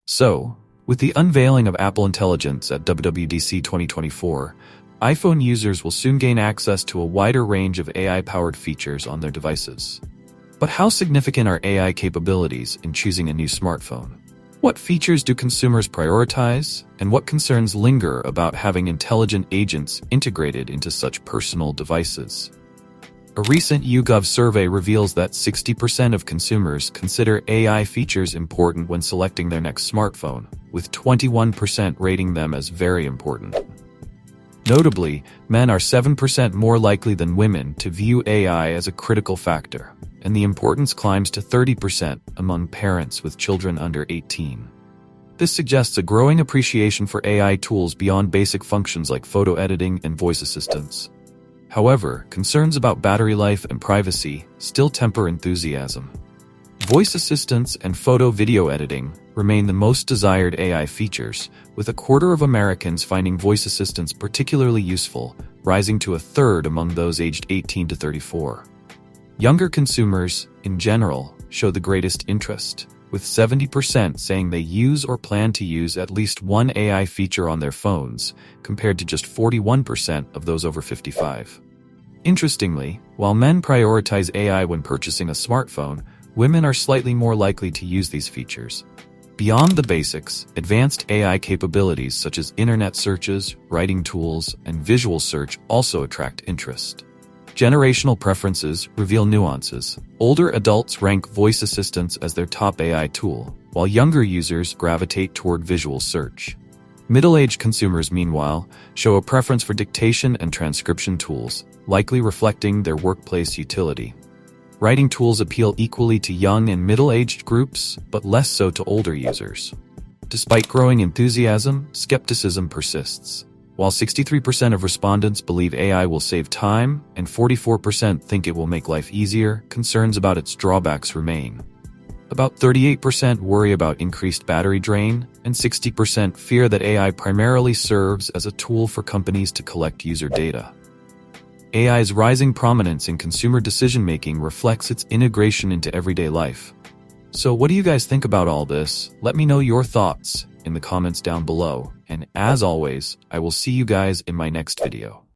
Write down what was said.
So, with the unveiling of Apple Intelligence at WWDC 2024, iPhone users will soon gain access to a wider range of AI-powered features on their devices. But how significant are AI capabilities in choosing a new smartphone? What features do consumers prioritize, and what concerns linger about having intelligent agents integrated into such personal devices? A recent YouGov survey reveals that 60% of consumers consider AI features important when selecting their next smartphone, with 21% rating them as very important. Notably, men are 7% more likely than women to view AI as a critical factor, and the importance climbs to 30% among parents with children under 18. This suggests a growing appreciation for AI tools beyond basic functions like photo editing and voice assistance. However, concerns about battery life and privacy still temper enthusiasm. Voice assistants and photo-video editing remain the most desired AI features, with a quarter of Americans finding voice assistants particularly useful, rising to a third among those aged 18 to 34. Younger consumers, in general, show the greatest interest, with 70% saying they use or plan to use at least one AI feature on their phones, compared to just 41% of those over 55. Interestingly, while men prioritize AI when purchasing a smartphone, women are slightly more likely to use these features. Beyond the basics, advanced AI capabilities such as internet searches, writing tools, and visual search also attract interest. Generational preferences reveal nuances. Older adults rank voice assistants as their top AI tool, while younger users gravitate toward visual search. Middle-aged consumers, meanwhile, show a preference for dictation and transcription tools, likely reflecting their workplace utility. Writing tools appeal equally to young and middle-aged groups, but less so to older users. Despite growing enthusiasm, skepticism persists. While 63% of respondents believe AI will save time and 44% think it will make life easier, concerns about its drawbacks remain. About 38% worry about increased battery drain, and 60% fear that AI primarily serves as a tool for companies to collect user data. AI's rising prominence in consumer decision-making reflects its integration into everyday life. So what do you guys think about all this? Let me know your thoughts in the comments down below, and as always, I will see you guys in my next video.